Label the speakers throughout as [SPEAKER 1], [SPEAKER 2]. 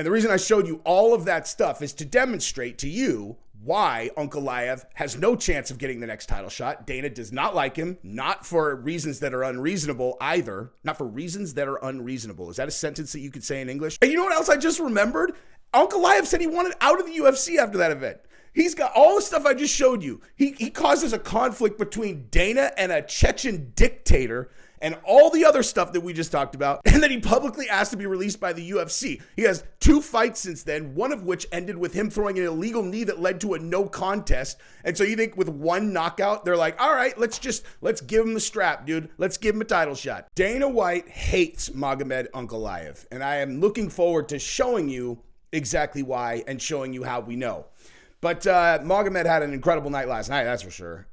[SPEAKER 1] And the reason I showed you all of that stuff is to demonstrate to you why Ankalaev has no chance of getting the next title shot. Dana does not like him, not for reasons that are unreasonable either. Not for reasons that are unreasonable. Is that a sentence that you could say in English? And you know what else I just remembered? Ankalaev said he wanted out of the UFC after that event. He's got all the stuff I just showed you. He causes a conflict between Dana and a Chechen dictator and all the other stuff that we just talked about. And then he publicly asked to be released by the UFC. He has 2 fights since then, one of which ended with him throwing an illegal knee that led to a no contest. And so you think with 1 knockout, they're like, all right, let's give him the strap, dude. Let's give him a title shot. Dana White hates Magomed Ankalaev. And I am looking forward to showing you exactly why and showing you how we know. But Magomed had an incredible night last night, that's for sure.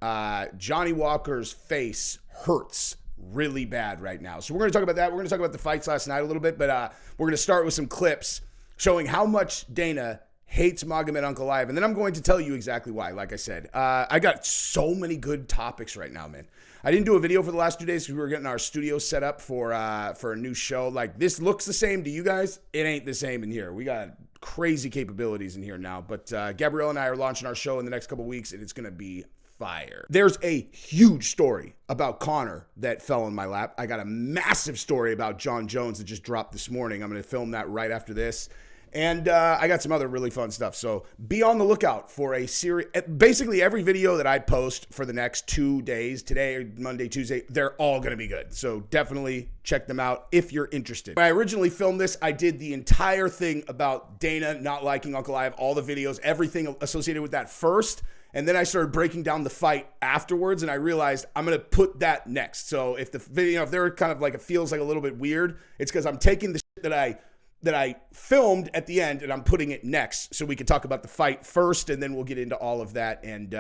[SPEAKER 1] Johnny Walker's face hurts really bad right now. So we're going to talk about that. We're going to talk about the fights last night a little bit, but we're going to start with some clips showing how much Dana hates Magomed Ankalaev, and then I'm going to tell you exactly why. Like I said, I got so many good topics right now, man. I didn't do a video for the last 2 days because we were getting our studio set up for a new show. Like, this looks the same to you guys. It ain't the same in here. We got crazy capabilities in here now, but Gabrielle and I are launching our show in the next couple weeks, and it's going to be fire. There's a huge story about Conor that fell in my lap. I got a massive story about John Jones that just dropped this morning. I'm going to film that right after this. And I got some other really fun stuff. So be on the lookout for a series. Basically, every video that I post for the next 2 days, today, Monday, Tuesday, they're all going to be good. So definitely check them out if you're interested. When I originally filmed this, I did the entire thing about Dana not liking Ankalaev, all the videos, everything associated with that first. And then I started breaking down the fight afterwards, and I realized I'm going to put that next. So if the video, if they're kind of like, it feels like a little bit weird, it's because I'm taking the shit that I filmed at the end and I'm putting it next so we can talk about the fight first, and then we'll get into all of that. And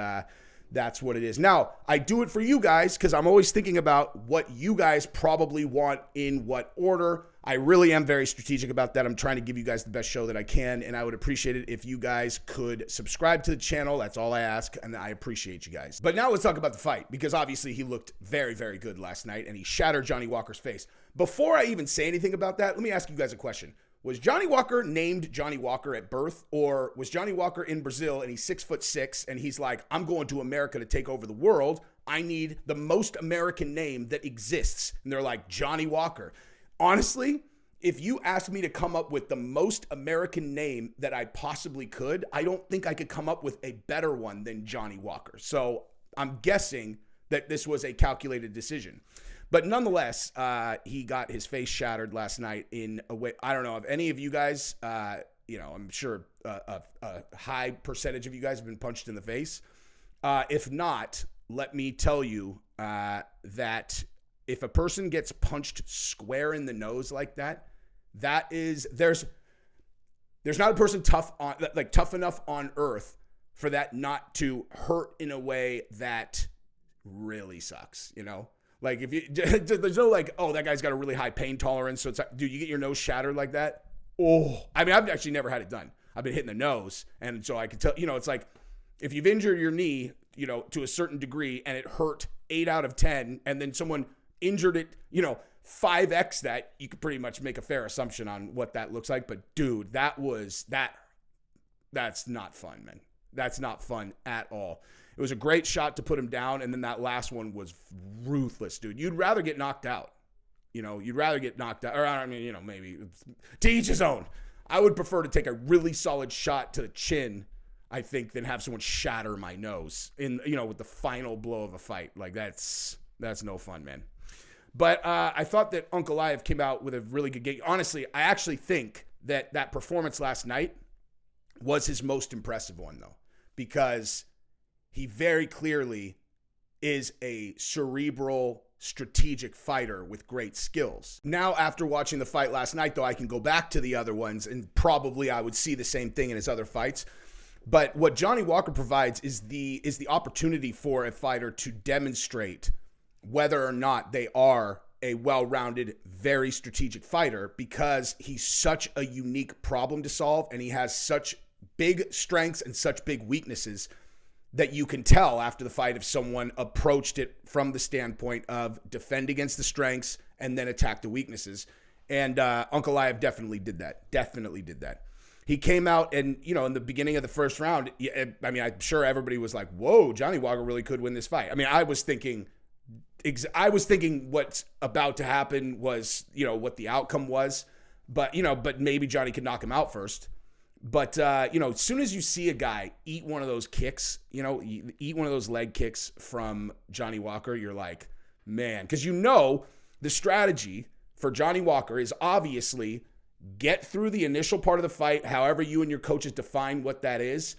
[SPEAKER 1] that's what it is. Now, I do it for you guys because I'm always thinking about what you guys probably want in what order. I really am very strategic about that. I'm trying to give you guys the best show that I can, and I would appreciate it if you guys could subscribe to the channel. That's all I ask, and I appreciate you guys. But now let's talk about the fight, because obviously he looked very, very good last night, and he shattered Johnny Walker's face. Before I even say anything about that, let me ask you guys a question. Was Johnny Walker named Johnny Walker at birth, or was Johnny Walker in Brazil and he's 6'6" and he's like, I'm going to America to take over the world. I need the most American name that exists. And they're like, Johnny Walker. Honestly, if you asked me to come up with the most American name that I possibly could, I don't think I could come up with a better one than Johnny Walker. So I'm guessing that this was a calculated decision. But nonetheless, he got his face shattered last night in a way. I don't know if any of you guys, I'm sure a high percentage of you guys have been punched in the face. If not, let me tell you that if a person gets punched square in the nose like that, there's not a person tough enough on earth for that not to hurt in a way that really sucks, you know? Like, if you, there's no like, oh, that guy's got a really high pain tolerance. So it's like, dude, you get your nose shattered like that. Oh, I mean, I've actually never had it done. I've been hitting the nose. And so I can tell, it's like, if you've injured your knee, to a certain degree and it hurt 8 out of 10, and then someone injured it, 5x that, you could pretty much make a fair assumption on what that looks like. But dude, that's not fun, man. That's not fun at all. It was a great shot to put him down, and then that last one was ruthless, dude. You'd rather get knocked out. You'd rather get knocked out. Or, I mean, maybe to each his own. I would prefer to take a really solid shot to the chin, I think, than have someone shatter my nose with the final blow of a fight. Like, that's no fun, man. But I thought that Ankalaev came out with a really good game. Honestly, I actually think that performance last night was his most impressive one, though, because he very clearly is a cerebral, strategic fighter with great skills. Now, after watching the fight last night, though, I can go back to the other ones, and probably I would see the same thing in his other fights. But what Johnny Walker provides is the opportunity for a fighter to demonstrate whether or not they are a well-rounded, very strategic fighter, because he's such a unique problem to solve, and he has such big strengths and such big weaknesses that you can tell after the fight if someone approached it from the standpoint of defend against the strengths and then attack the weaknesses. And Ankalaev definitely did that. he came out and, in the beginning of the first round, I mean, I'm sure everybody was like, whoa, Johnny Walker really could win this fight. I mean, I was thinking what's about to happen was, what the outcome was, but maybe Johnny could knock him out first. But, as soon as you see a guy eat one of those kicks, eat one of those leg kicks from Johnny Walker, you're like, man, because the strategy for Johnny Walker is obviously get through the initial part of the fight, however you and your coaches define what that is,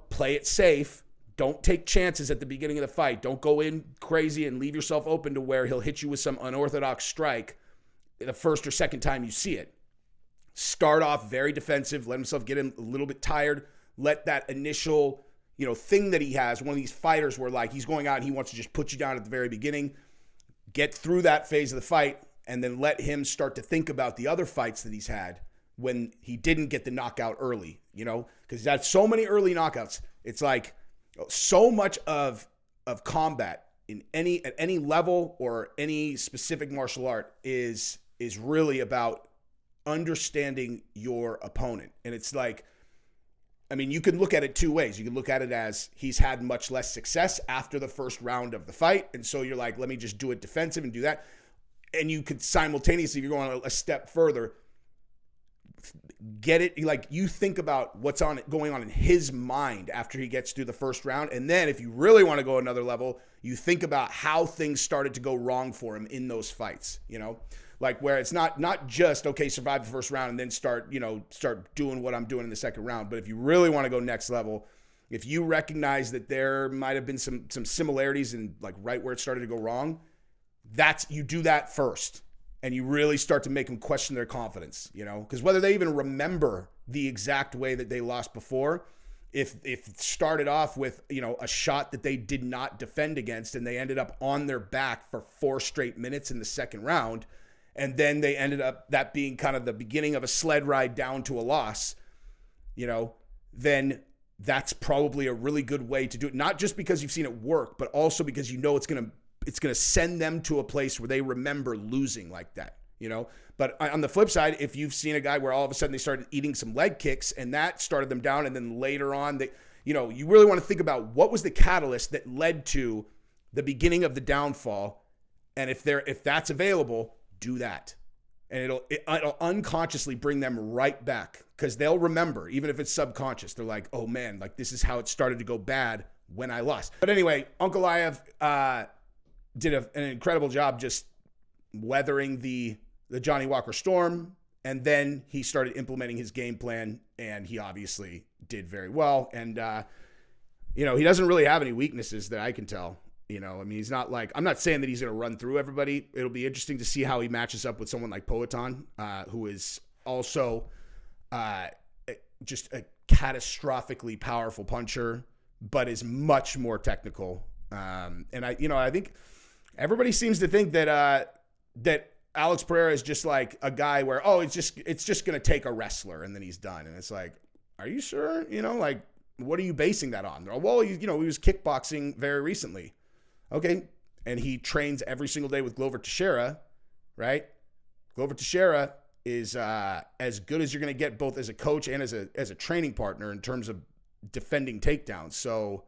[SPEAKER 1] play it safe. Don't take chances at the beginning of the fight. Don't go in crazy and leave yourself open to where he'll hit you with some unorthodox strike the first or second time you see it. Start off very defensive, let himself get him a little bit tired, let that initial, thing that he has, one of these fighters where like he's going out and he wants to just put you down at the very beginning, get through that phase of the fight, and then let him start to think about the other fights that he's had when he didn't get the knockout early, because he's had so many early knockouts. It's like so much of combat at any level or any specific martial art is really about understanding your opponent. And it's like, I mean, you can look at it two ways. You can look at it as he's had much less success after the first round of the fight. And so you're like, let me just do it defensive and do that. And you could simultaneously, if you're going a step further, get it, like you think about what's going on in his mind after he gets through the first round. And then if you really want to go another level, you think about how things started to go wrong for him in those fights, like where it's not just, okay, survive the first round and then start doing what I'm doing in the second round. But if you really want to go next level, if you recognize that there might've been some similarities in like right where it started to go wrong, you do that first. And you really start to make them question their confidence, because whether they even remember the exact way that they lost before, if it started off with, a shot that they did not defend against and they ended up on their back for 4 straight minutes in the second round, and then they ended up that being kind of the beginning of a sled ride down to a loss, then that's probably a really good way to do it. Not just because you've seen it work, but also because it's going to send them to a place where they remember losing like that, But on the flip side, if you've seen a guy where all of a sudden they started eating some leg kicks and that started them down, and then later on, you really want to think about what was the catalyst that led to the beginning of the downfall. And if that's available, do that. And it'll unconsciously bring them right back, because they'll remember, even if it's subconscious. They're like, oh man, like this is how it started to go bad when I lost. But anyway, Ankalaev, did an incredible job just weathering the Johnny Walker storm, and then he started implementing his game plan, and he obviously did very well. And he doesn't really have any weaknesses that I can tell. I mean, he's not like, I'm not saying that he's going to run through everybody. It'll be interesting to see how he matches up with someone like Poatan, who is also just a catastrophically powerful puncher, but is much more technical. And I think everybody seems to think that Alex Pereira is just like a guy where, it's just going to take a wrestler and then he's done. And it's like, are you sure? Like, what are you basing that on? Well, he was kickboxing very recently. Okay. And he trains every single day with Glover Teixeira, right? Glover Teixeira is as good as you're going to get, both as a coach and as a training partner in terms of defending takedowns. So,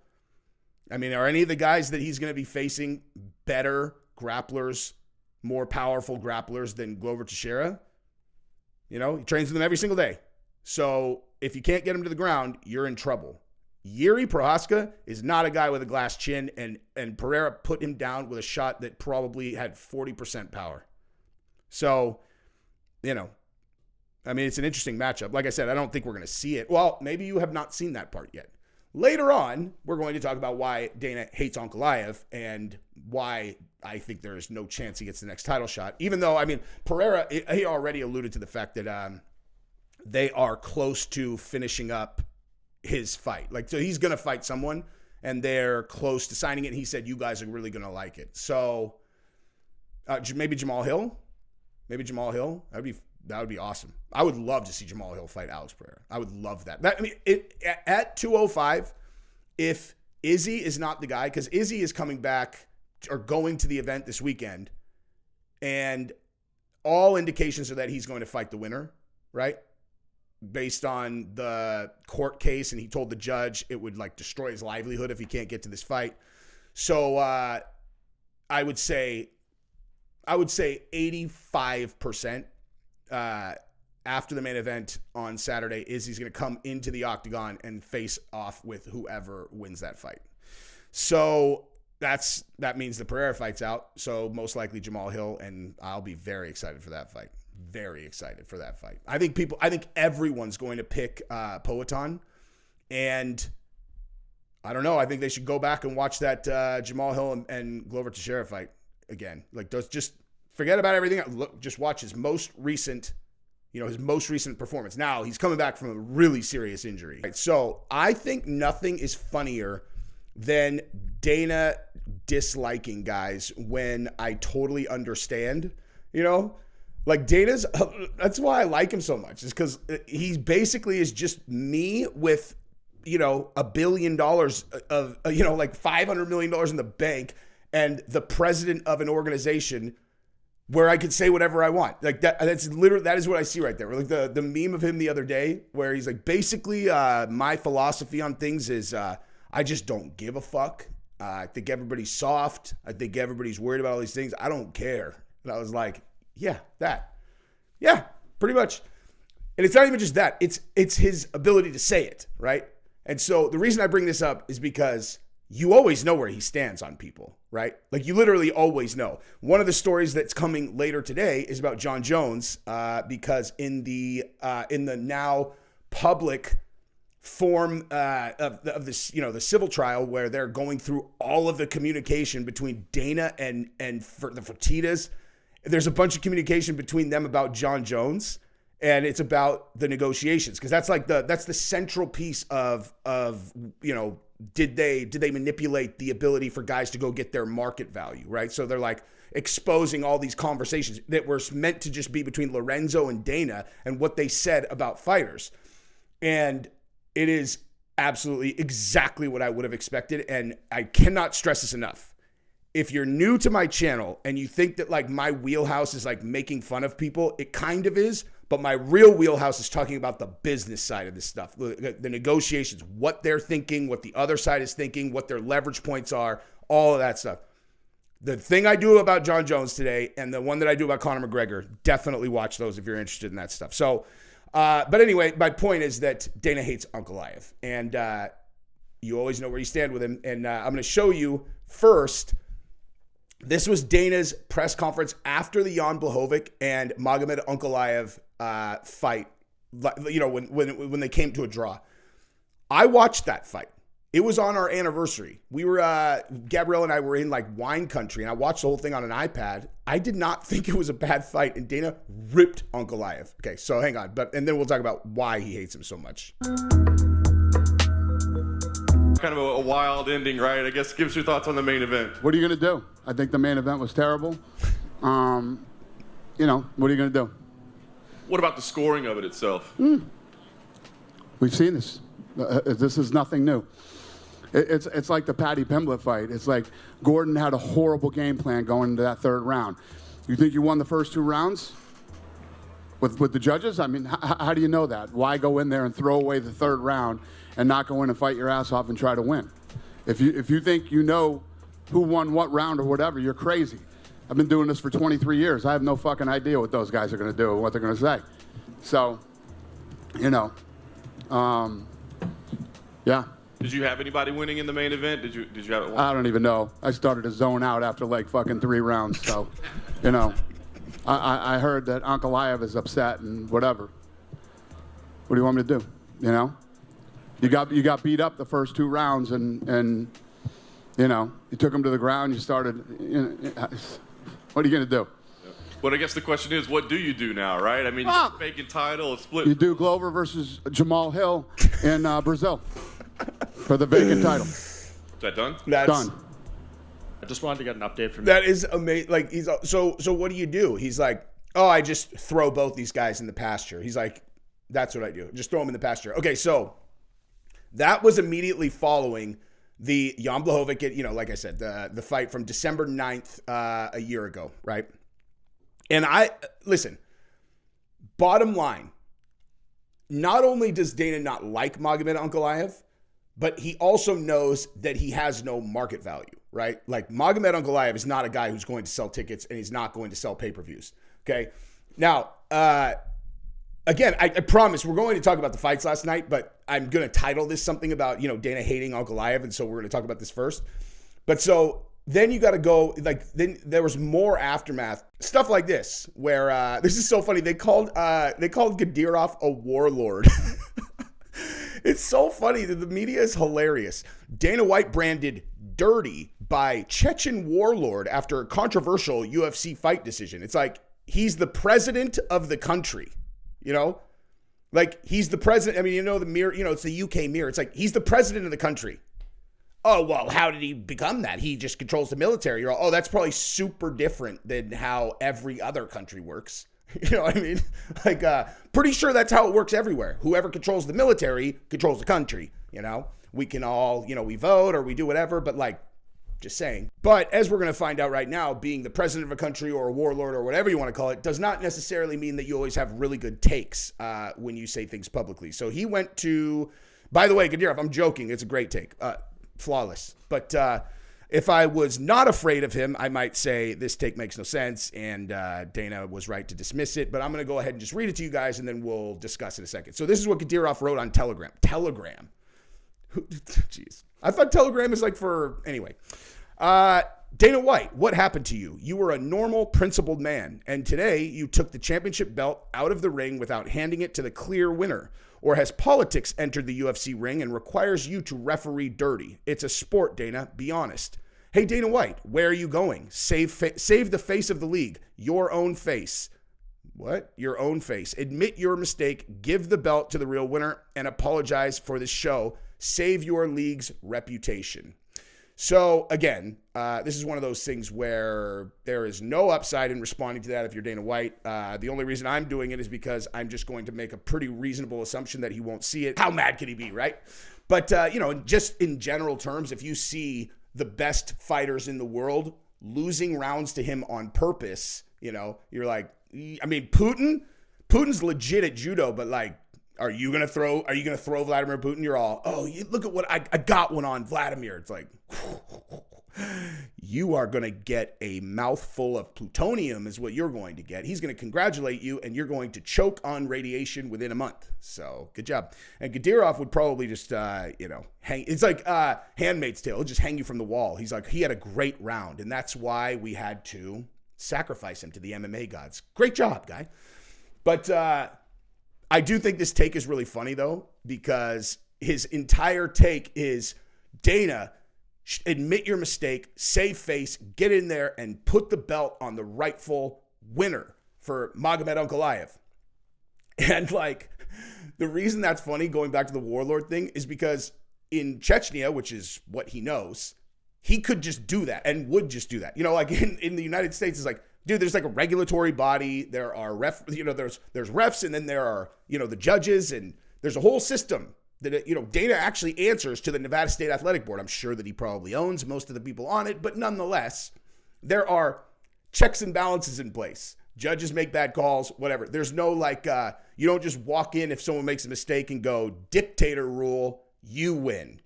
[SPEAKER 1] I mean, are any of the guys that he's going to be facing better grapplers, more powerful grapplers than Glover Teixeira? He trains with them every single day. So if you can't get him to the ground, you're in trouble. Yuri Prohaska is not a guy with a glass chin, and Pereira put him down with a shot that probably had 40% power. So, I mean, it's an interesting matchup. Like I said, I don't think we're going to see it. Well, maybe you have not seen that part yet. Later on, we're going to talk about why Dana hates Ankalaev and why I think there is no chance he gets the next title shot. Even though, I mean, Pereira, he already alluded to the fact that they are close to finishing up his fight. Like, so he's going to fight someone and they're close to signing it. And he said, you guys are really going to like it. So maybe Jamal Hill. That would be awesome. I would love to see Jamal Hill fight Alex Pereira. I would love that. At 205, if Izzy is not the guy, because Izzy is coming back or going to the event this weekend, and all indications are that he's going to fight the winner, right? based on the court case, and he told the judge it would like destroy his livelihood if he can't get to this fight. So I would say 85% after the main event on Saturday is he's going to come into the octagon and face off with whoever wins that fight. So that means the Pereira fight's out. So most likely Jamal Hill, and I'll be very excited for that fight. Very excited for that fight. I think everyone's going to pick Poatan, and I don't know. I think they should go back and watch that Jamal Hill and Glover Teixeira fight again. Like, just forget about everything. Look, just watch his most recent performance. Now he's coming back from a really serious injury. Right, so I think nothing is funnier than Dana disliking guys when I totally understand, Like that's why I like him so much, is because he basically is just me with, $1 billion of, like $500 million in the bank and the president of an organization where I could say whatever I want. Like that is what I see right there. Like the meme of him the other day where he's like, basically my philosophy on things is I just don't give a fuck. I think everybody's soft. I think everybody's worried about all these things. I don't care. And I was like, yeah, pretty much. And it's not even just that. It's his ability to say it, right? And so the reason I bring this up is because you always know where he stands on people, right? Like you literally always know. One of the stories that's coming later today is about John Jones, because in the now public form of this, the civil trial where they're going through all of the communication between Dana and for the Fertittas. There's a bunch of communication between them about John Jones, and it's about the negotiations, because that's the central piece of did they manipulate the ability for guys to go get their market value, right? So they're like exposing all these conversations that were meant to just be between Lorenzo and Dana and what they said about fighters. And it is absolutely exactly what I would have expected, and I cannot stress this enough. If you're new to my channel and you think that like my wheelhouse is like making fun of people, it kind of is, but my real wheelhouse is talking about the business side of this stuff, the negotiations, what they're thinking, what the other side is thinking, what their leverage points are, all of that stuff. The thing I do about John Jones today and the one that I do about Conor McGregor, definitely watch those if you're interested in that stuff. So, but anyway, my point is that Dana hates Ankalaev, and you always know where you stand with him. And I'm going to show you first. This was Dana's press conference after the Jan Blachowicz and Magomed Ankalaev fight, when they came to a draw. I watched that fight. It was on our anniversary. We were, Gabrielle and I were in like wine country, and I watched the whole thing on an iPad. I did not think it was a bad fight, and Dana ripped Ankalaev. Okay, so hang on, and then we'll talk about why he hates him so much.
[SPEAKER 2] Kind of a wild ending, right? I guess give us your thoughts on the main event.
[SPEAKER 3] What are you going to do? I think the main event was terrible. What are you going to do?
[SPEAKER 2] What about the scoring of it itself?
[SPEAKER 3] We've seen this. This is nothing new. It's like the Paddy Pimblett fight. It's like Gordon had a horrible game plan going into that third round. You think you won the first two rounds with the judges? I mean, how do you know that? Why go in there and throw away the third round and not go in and fight your ass off and try to win? If you think you know who won what round or whatever, you're crazy. I've been doing this for 23 years. I have no fucking idea what those guys are going to do or what they're going to say. So, yeah.
[SPEAKER 2] Did you have anybody winning in the main event? Did you have it?
[SPEAKER 3] I don't even know. I started to zone out after like fucking 3 rounds. So, I heard that Ankalaev is upset and whatever. What do you want me to do? You got beat up the first 2 rounds and you took him to the ground. You started. What are you gonna do?
[SPEAKER 2] But I guess the question is, what do you do now, right? I mean, vacant title, a split.
[SPEAKER 3] You do Glover versus Jamal Hill in Brazil for the vacant title.
[SPEAKER 2] Is that done?
[SPEAKER 1] That's
[SPEAKER 3] done.
[SPEAKER 4] I just wanted to get an update from you.
[SPEAKER 1] That is amazing. Like so what do you do? He's like, oh, I just throw both these guys in the pasture. He's like, that's what I do. Just throw them in the pasture. Okay, so that was immediately following the Jan Blachowicz, like I said, the fight from December 9th a year ago, right? And listen, bottom line, not only does Dana not like Magomed Ankalaev, but he also knows that he has no market value, right? Like Magomed Ankalaev is not a guy who's going to sell tickets and he's not going to sell pay-per-views, okay? Now, again, I promise we're going to talk about the fights last night, but I'm going to title this something about, Dana hating Ankalaev, and so we're going to talk about this first. But so then you got to go, like, then there was more aftermath, stuff like this, where this is so funny. They called Gadirov a warlord. It's so funny that the media is hilarious. Dana White branded dirty by Chechen warlord after a controversial UFC fight decision. It's like he's the president of the country, Like he's the president. I mean, the mirror, it's the UK mirror. It's like he's the president of the country. Oh, well, how did he become that? He just controls the military. You're all, that's probably super different than how every other country works. You know what I mean? Like, pretty sure that's how it works everywhere. Whoever controls the military controls the country, We can all, we vote or we do whatever, but like, just saying. But as we're going to find out right now, being the president of a country or a warlord or whatever you want to call it does not necessarily mean that you always have really good takes when you say things publicly. So he went to, by the way, Gadirov, I'm joking. It's a great take. Flawless. But if I was not afraid of him, I might say this take makes no sense, and Dana was right to dismiss it. But I'm going to go ahead and just read it to you guys, and then we'll discuss it a second. So this is what Gadirov wrote on Telegram. Telegram. Jeez. I thought Telegram is like for... Anyway. Dana White, what happened to you? You were a normal, principled man, and today you took the championship belt out of the ring without handing it to the clear winner. Or has politics entered the UFC ring and requires you to referee dirty? It's a sport, Dana. Be honest. Hey, Dana White, where are you going? Save the face of the league. Your own face. What? Your own face. Admit your mistake. Give the belt to the real winner and apologize for this show. Save your league's reputation. So, again, this is one of those things where there is no upside in responding to that if you're Dana White. The only reason I'm doing it is because I'm just going to make a pretty reasonable assumption that he won't see it. How mad can he be, right? But, just in general terms, if you see the best fighters in the world losing rounds to him on purpose, you're like, I mean, Putin's legit at judo, but like, Are you gonna throw Vladimir Putin? You're all, look at what I got one on Vladimir. It's like, you are gonna get a mouthful of plutonium is what you're going to get. He's gonna congratulate you, and you're going to choke on radiation within a month. So good job. And Gadirov would probably just, hang. It's like Handmaid's Tale. He'll just hang you from the wall. He's like, he had a great round, and that's why we had to sacrifice him to the MMA gods. Great job, guy. But I do think this take is really funny, though, because his entire take is, Dana, admit your mistake, save face, get in there, and put the belt on the rightful winner for Magomed Ankalaev. And, like, the reason that's funny, going back to the warlord thing, is because in Chechnya, which is what he knows, he could just do that and would just do that. Like in the United States, it's like, dude, there's like a regulatory body. There are there's refs, and then there are, the judges, and there's a whole system that, Dana actually answers to the Nevada State Athletic Board. I'm sure that he probably owns most of the people on it, but nonetheless, there are checks and balances in place. Judges make bad calls, whatever. There's no you don't just walk in if someone makes a mistake and go, dictator rule, you win.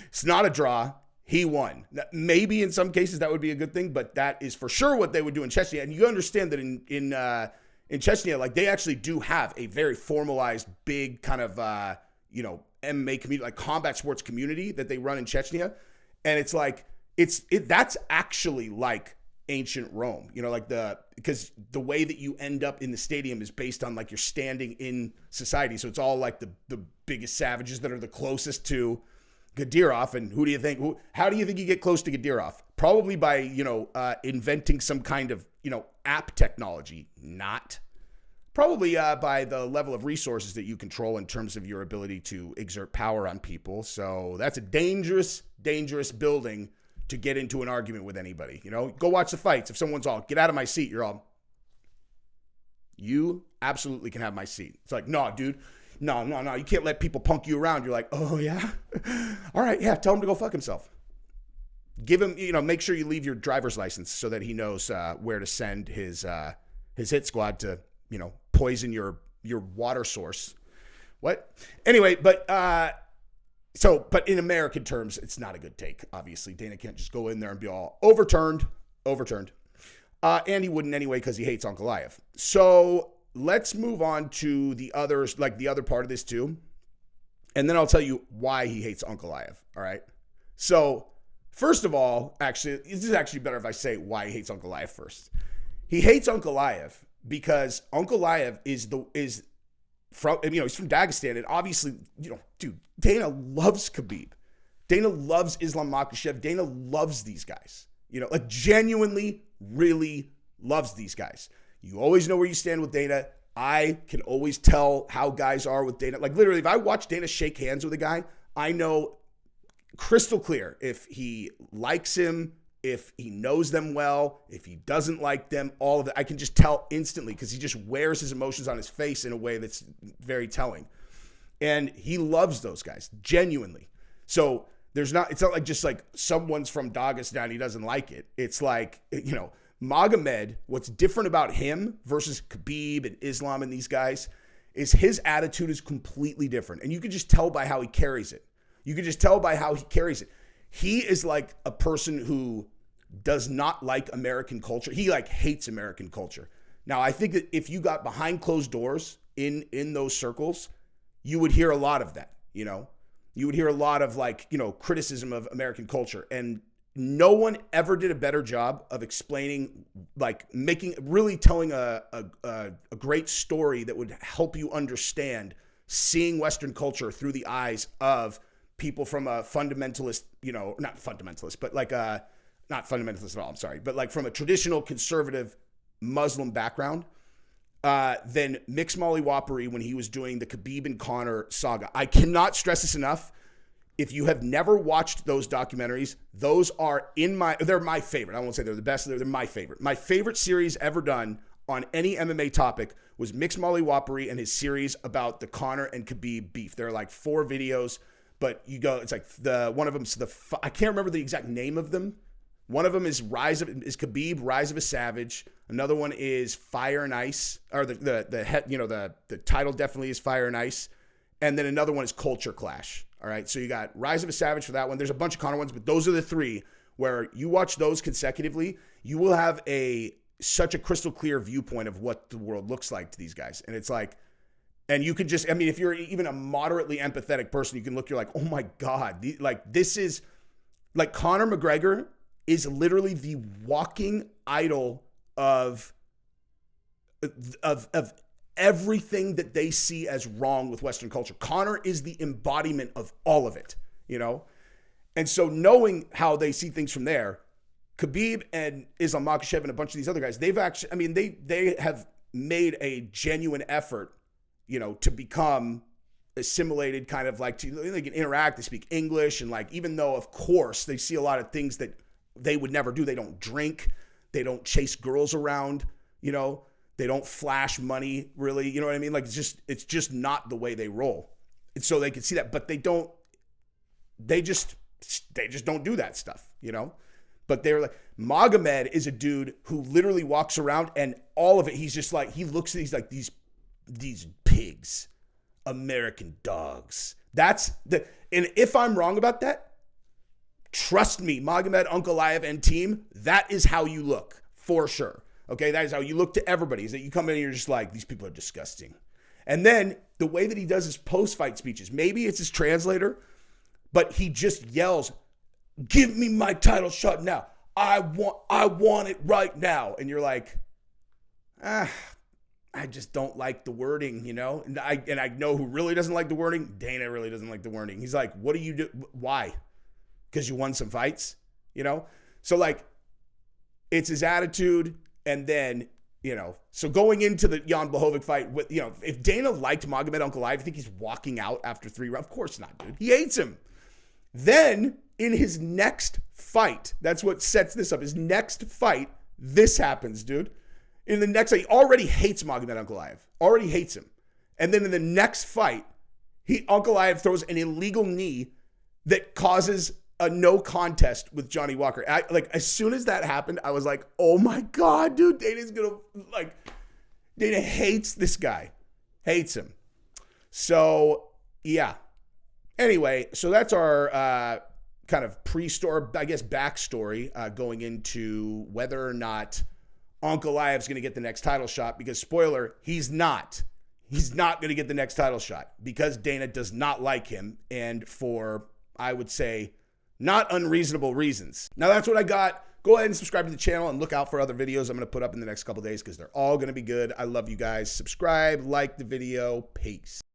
[SPEAKER 1] It's not a draw. He won. Maybe in some cases that would be a good thing, but that is for sure what they would do in Chechnya. And you understand that in Chechnya, like, they actually do have a very formalized, big kind of MMA community, like combat sports community that they run in Chechnya. And it's like that's actually like ancient Rome, because the way that you end up in the stadium is based on like you're standing in society. So it's all like the biggest savages that are the closest to Gadirov. And how do you think you get close to Gadirov? Probably by, inventing some kind of, app technology, not probably by the level of resources that you control in terms of your ability to exert power on people. So that's a dangerous, dangerous building to get into an argument with anybody. Go watch the fights. If someone's all, get out of my seat, you're all, you absolutely can have my seat. It's like, no, dude. No, you can't let people punk you around. You're like, oh, yeah? All right, yeah, tell him to go fuck himself. Give him, make sure you leave your driver's license so that he knows where to send his hit squad to, poison your water source. What? Anyway, but in American terms, it's not a good take. Obviously, Dana can't just go in there and be all overturned. And he wouldn't anyway because he hates Ankalaev. So let's move on to the others, like the other part of this too. And then I'll tell you why he hates Ankalaev. All right. So first of all, actually, this is actually better if I say why he hates Ankalaev first. He hates Ankalaev because Ankalaev he's from Dagestan, and obviously, dude, Dana loves Khabib. Dana loves Islam Makhachev. Dana loves these guys. Genuinely, really loves these guys. You always know where you stand with Dana. I can always tell how guys are with Dana. Like, literally, if I watch Dana shake hands with a guy, I know crystal clear if he likes him, if he knows them well, if he doesn't like them, all of that. I can just tell instantly because he just wears his emotions on his face in a way that's very telling. And he loves those guys, genuinely. So it's not like just like someone's from Dagestan, he doesn't like it. It's like, Magomed, what's different about him versus Khabib and Islam and these guys is his attitude is completely different. And you can just tell by how he carries it. He is like a person who does not like American culture. He hates American culture. Now, I think that if you got behind closed doors in those circles, you would hear a lot of that, You would hear a lot of criticism of American culture. And no one ever did a better job of explaining, telling a great story that would help you understand seeing Western culture through the eyes of people from a fundamentalist, not fundamentalist, but not fundamentalist at all, I'm sorry, but from a traditional conservative Muslim background, than Mix Molly Wapari when he was doing the Khabib and Conor saga. I cannot stress this enough. If you have never watched those documentaries, those are they're my favorite. I won't say they're the best, they're my favorite. My favorite series ever done on any MMA topic was Mix Molly Wapari and his series about the Conor and Khabib beef. There are 4 videos, but it's one of them's I can't remember the exact name of them. One of them is Khabib, Rise of a Savage. Another one is Fire and Ice, or the title definitely is Fire and Ice. And then another one is Culture Clash. All right, so you got Rise of a Savage for that one. There's a bunch of Conor ones, but those are the 3 where you watch those consecutively, you will have such a crystal clear viewpoint of what the world looks like to these guys. And it's and you can just, if you're even a moderately empathetic person, you can look, you're like, oh my God, this is, Conor McGregor is literally the walking idol of everything that they see as wrong with Western culture. Conor is the embodiment of all of it, And so knowing how they see things from there, Khabib and Islam Makhachev and a bunch of these other guys, they've actually, they have made a genuine effort, to become assimilated, kind of they can interact, they speak English, and even though, of course, they see a lot of things that they would never do. They don't drink, they don't chase girls around, they don't flash money, really. You know what I mean? It's just not the way they roll. And so they can see that, but they just don't do that stuff, But they're Magomed is a dude who literally walks around and all of it, he's just he looks at these pigs, American dogs. And if I'm wrong about that, trust me, Magomed Ankalaev and team, that is how you look, for sure. Okay, that is how you look to everybody, is that you come in and you're just these people are disgusting. And then the way that he does his post-fight speeches, maybe it's his translator, but he just yells, "Give me my title shot now. I want it right now." And you're I just don't like the wording, And I know who really doesn't like the wording. Dana really doesn't like the wording. He's like, "What do you do? Why? Because you won some fights?" So it's his attitude. And then, so going into the Jan Blachowicz fight, if Dana liked Magomed Ankalaev, I think he's walking out after 3 rounds. Of course not, dude. He hates him. Then in his next fight, that's what sets this up. His next fight, this happens, dude. In the next fight, he already hates Magomed Ankalaev. Already hates him. And then in the next fight, Ankalaev throws an illegal knee that causes a no contest with Johnny Walker. As soon as that happened, I was like, oh my God, dude, Dana hates this guy. Hates him. So, yeah. Anyway, so that's our kind of pre-story, I guess, backstory going into whether or not Ankalaev's going to get the next title shot, because, spoiler, he's not. He's not going to get the next title shot because Dana does not like him, and for, I would say, not unreasonable reasons. Now, that's what I got. Go ahead and subscribe to the channel and look out for other videos I'm going to put up in the next couple days because they're all going to be good. I love you guys. Subscribe, like the video. Peace.